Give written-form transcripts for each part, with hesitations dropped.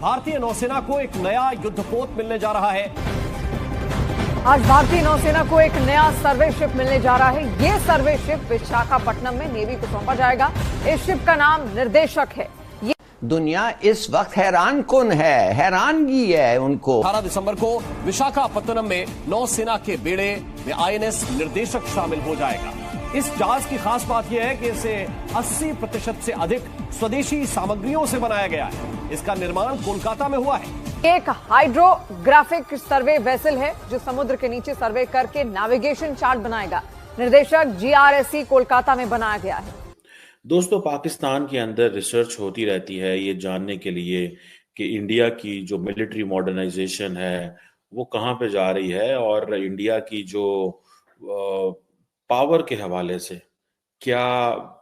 भारतीय नौसेना को एक नया युद्धपोत मिलने जा रहा है। आज भारतीय नौसेना को एक नया सर्वे शिप मिलने जा रहा है। ये सर्वे शिप विशाखापट्टनम में नेवी को सौंपा जाएगा। इस शिप का नाम निर्देशक है। दुनिया इस वक्त हैरान कुन है, हैरानगी है उनको। 18 दिसंबर को विशाखापट्टनम में नौसेना के बेड़े में आईएनएस निर्देशक शामिल हो जाएगा। इस जहाज की खास बात यह है कि इसे 80% से अधिक स्वदेशी सामग्रियों से बनाया गया है। इसका निर्माण कोलकाता में हुआ है। एक हाइड्रोग्राफिक सर्वे वेसल है जो समुद्र के नीचे सर्वे करके नेविगेशन चार्ट बनाएगा। निर्देशक जीआरएससी कोलकाता में बनाया गया है। दोस्तों, पाकिस्तान के अंदर रिसर्च होती रहती है ये जानने के लिए कि इंडिया की जो मिलिट्री मॉडर्नाइजेशन है वो कहाँ पे जा रही है और इंडिया की जो पावर के हवाले से क्या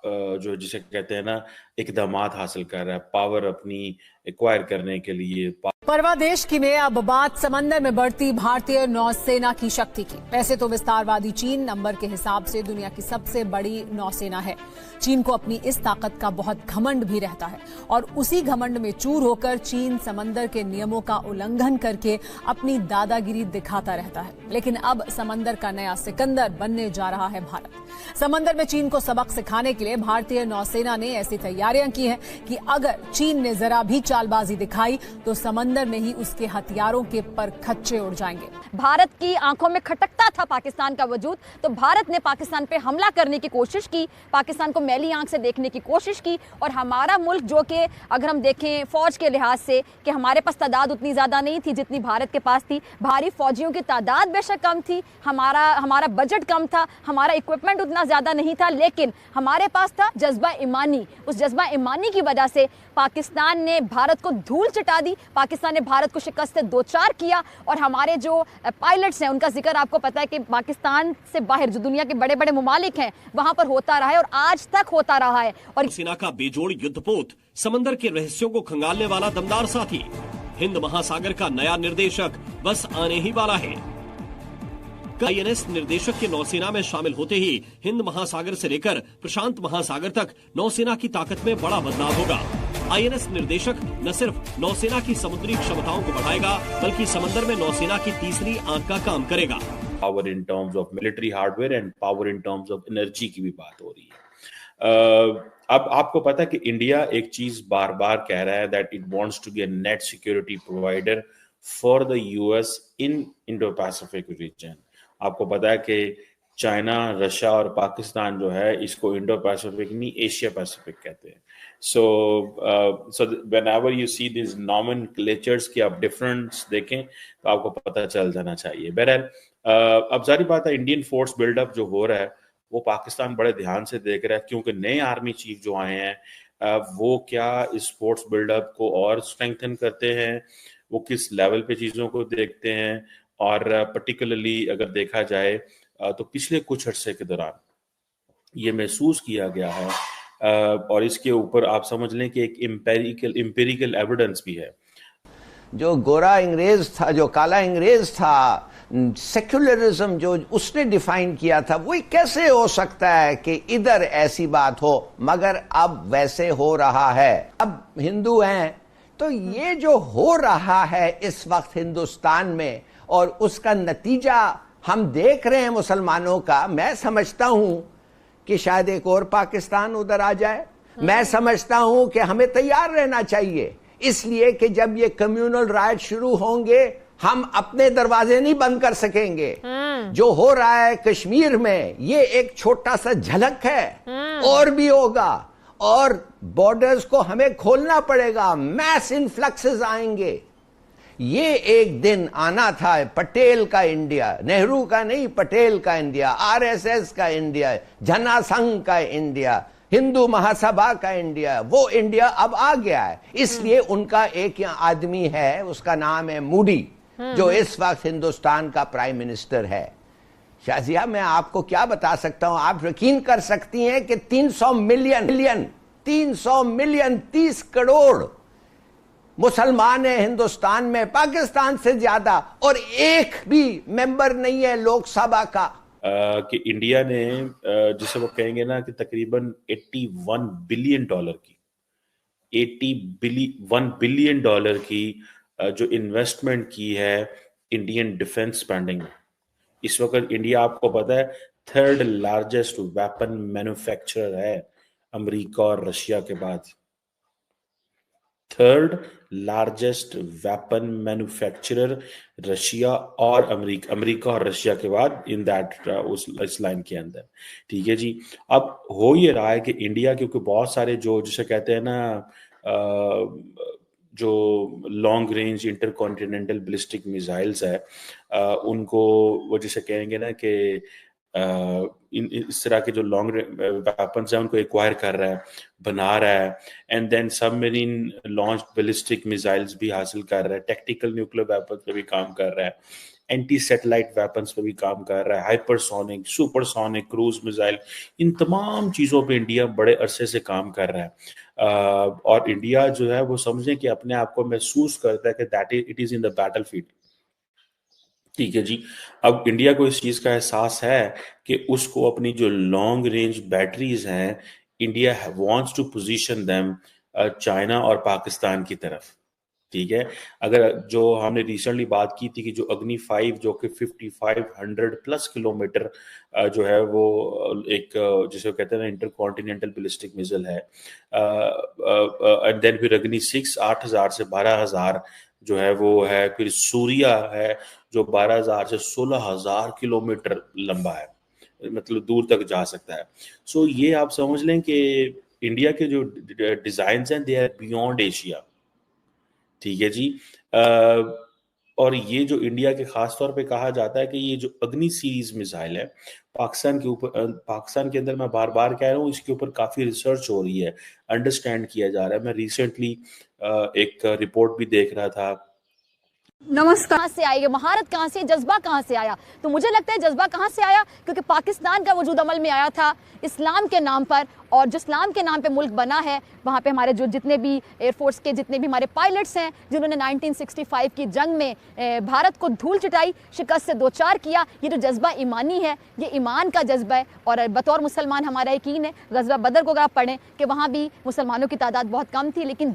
जो जिसे कहते हैं ना इकदामात हासिल कर रहा है पावर अपनी एक्वायर करने के लिए। परवा देश की में अब बात समंदर में बढ़ती भारतीय नौसेना की शक्ति की। वैसे तो विस्तारवादी चीन नंबर के हिसाब से दुनिया की सबसे बड़ी नौसेना है। चीन को अपनी इस ताकत का बहुत घमंड भी रहता है और उसी घमंड में चूर होकर चीन समंदर के नियमों का उल्लंघन करके अपनी दादागिरी दिखाता रहता है। लेकिन अब समंदर का नया सिकंदर बनने जा रहा है भारत। समंदर में चीन को सबक सिखाने के लिए भारतीय नौसेना ने ऐसी तैयारियां की हैं कि अगर चीन ने जरा भी चालबाजी दिखाई तो समंदर में ही उसके हथियारों के पर खच्चे उड़ जाएंगे। भारत की आंखों में खटकता था पाकिस्तान का वजूद, तो भारत ने पाकिस्तान पे हमला करने की कोशिश की, पाकिस्तान को मैली आंख से देखने की कोशिश की। और हमारा मुल्क जो कि अगर हम देखें फौज के लिहाज से कि हमारे पास तादाद उतनी ज्यादा नहीं थी जितनी भारत के पास थी। भारी फौजियों की तादाद बेशक कम थी, हमारा बजट कम था, हमारा इक्विपमेंट उतना ज्यादा नहीं था, लेकिन हमारे पास था जज्बा ईमानी। उस जज्बा ईमानी की वजह से पाकिस्तान ने भारत को धूल चटा दी, पाकिस्तान ने भारत को शिकस्त से दो चार किया। और हमारे जो पायलट्स हैं उनका जिक्र आपको पता है कि पाकिस्तान से बाहर जो दुनिया के बड़े बड़े मुमालिक हैं वहां पर होता रहा है और आज तक होता रहा है। और सेना का बेजोड़ युद्धपोत, समंदर के रहस्यों को खंगालने वाला दमदार साथी, हिंद महासागर का नया निर्देशक बस आने ही वाला है। आईएनएस निर्देशक के नौसेना में शामिल होते ही हिंद महासागर से लेकर प्रशांत महासागर तक नौसेना की ताकत में बड़ा बदलाव होगा। आईएनएस निर्देशक न सिर्फ नौसेना की समुद्री क्षमताओं को बढ़ाएगा बल्कि समंदर में नौसेना की तीसरी आंख का काम करेगा। Power in terms of military hardware and power in terms of energy की भी बात हो रही है। अब आपको पता है कि इंडिया एक चीज बार बार कह रहा है that it wants to be a net security provider for the US in Indo Pacific region. आपको पता है कि चाइना, रशिया और पाकिस्तान जो है इसको इंडो पैसिफिक नहीं एशिया पैसिफिक कहते हैं। So whenever you see this nomenclatures की आप डिफरेंस देखें तो आपको पता चल जाना चाहिए। बहरहाल अब जारी बात है इंडियन फोर्स बिल्डअप जो हो रहा है वो पाकिस्तान बड़े ध्यान से देख रहा है क्योंकि नए आर्मी चीफ जो आए हैं वो क्या इस फोर्स बिल्डअप को और स्ट्रेंथन करते हैं, वो किस लेवल पे चीज़ों को देखते हैं। और पर्टिकुलरली अगर देखा जाए तो पिछले कुछ अरसे के दौरान ये महसूस किया गया है और इसके ऊपर आप समझ लें कि एक एम्पिरिकल एविडेंस भी है। जो गोरा अंग्रेज था, जो काला अंग्रेज था, सेक्युलरिज्म जो उसने डिफाइन किया था, वो कैसे हो सकता है कि इधर ऐसी बात हो, मगर अब वैसे हो रहा है। अब हिंदू हैं तो ये जो हो रहा है इस वक्त हिंदुस्तान में और उसका नतीजा हम देख रहे हैं मुसलमानों का। मैं समझता हूं कि शायद एक और पाकिस्तान उधर आ जाए। मैं समझता हूं कि हमें तैयार रहना चाहिए, इसलिए कि जब ये कम्युनल राइट शुरू होंगे हम अपने दरवाजे नहीं बंद कर सकेंगे। जो हो रहा है कश्मीर में ये एक छोटा सा झलक है, और भी होगा और बॉर्डर्स को हमें खोलना पड़ेगा। मैस इन्फ्लक्सेस आएंगे। ये एक दिन आना था पटेल का इंडिया, नेहरू का नहीं, पटेल का इंडिया, आरएसएस का इंडिया, जनसंघ का इंडिया, हिंदू महासभा का इंडिया। वो इंडिया अब आ गया है। इसलिए उनका एक आदमी है, उसका नाम है मोदी, जो इस वक्त हिंदुस्तान का प्राइम मिनिस्टर है। शाजिया, मैं आपको क्या बता सकता हूं, आप यकीन कर सकती हैं कि 300 मिलियन 30 करोड़ मुसलमान है हिंदुस्तान में, पाकिस्तान से ज्यादा, और एक भी मेंबर नहीं है लोकसभा का। कि इंडिया ने जिसे वो कहेंगे ना कि तकरीबन $81 बिलियन की $1 बिलियन की जो इन्वेस्टमेंट की है इंडियन डिफेंस स्पेंडिंग में। इस वक्त इंडिया, आपको पता है, 3rd लार्जेस्ट वेपन मैन्युफैक्चरर है अमेरिका और रशिया के बाद। 3rd largest weapon manufacturer Russia और अमेरिका और रशिया के बाद इन दैट इस लाइन के अंदर। ठीक है जी। अब हो ये रहा है कि इंडिया, क्योंकि बहुत सारे जो जिसे कहते हैं ना जो long range intercontinental ballistic missiles है, उनको वो जिसे कहेंगे ना कि इस तरह के जो लॉन्ग वेपन्स हैं उनको एक्वायर कर रहा है, बना रहा है, and then submarine launch ballistic missiles भी हासिल कर रहा है, टैक्टिकल न्यूक्लियर वेपन्स पे भी काम कर रहा है, एंटी सैटेलाइट वेपन्स पे भी काम कर रहा है, हाइपरसोनिक, सुपरसोनिक, क्रूज मिसाइल, इन तमाम चीज़ों पे इंडिया बड़े अरसे से काम कर रहा है। और इंडिया जो है वो समझें कि अपने आप को महसूस करता है कि that it is in the battlefield. ठीक है जी। अब इंडिया को इस चीज का एहसास है कि उसको अपनी जो लॉन्ग रेंज बैटरीज हैं, India wants to position them China और पाकिस्तान की तरफ। ठीक है। अगर जो हमने रिसेंटली बात की थी कि जो अग्नि 5 जो कि 5500+ किलोमीटर जो है वो एक जिसे कहते हैं ना इंटरकॉन्टिनेंटल बैलिस्टिक मिसाइल है, एंड देन फिर अग्नि 6 8000 से 12000 जो है वो है, फिर सूर्या है जो 12000 से 16000 किलोमीटर लंबा है, मतलब दूर तक जा सकता है। सो ये आप समझ लें कि इंडिया के जो डिजाइन हैं दे आर बियॉन्ड एशिया। ठीक है जी। और ये जो इंडिया के खास तौर पे कहा जाता है कि ये जो अग्नि सीरीज मिसाइल है पाकिस्तान के ऊपर, पाकिस्तान के अंदर मैं बार बार कह रहा हूँ, इसके ऊपर काफी रिसर्च हो रही है, अंडरस्टैंड किया जा रहा है। मैं रिसेंटली एक रिपोर्ट भी देख रहा था। नमस्कार। कहां से आई ये महारत, कहां से, जज्बा कहां से आया? तो मुझे लगता है जज्बा कहां से आया, क्योंकि पाकिस्तान का वजूद अमल में आया था इस्लाम के नाम पर, और जो इस्लाम के नाम पे मुल्क बना है वहाँ पे हमारे जो जितने भी एयरफोर्स के जितने भी हमारे पायलट्स हैं जिन्होंने 1965 की जंग में भारत को धूल चटाई, शिकस्त से दो चार किया, ये जो जज्बा ईमानी है, ये ईमान का जज्बा है। और बतौर मुसलमान हमारा यकीन है, ग़ज़वा बदर को अगर आप पढ़ें कि वहाँ भी मुसलमानों की तादाद बहुत कम थी, लेकिन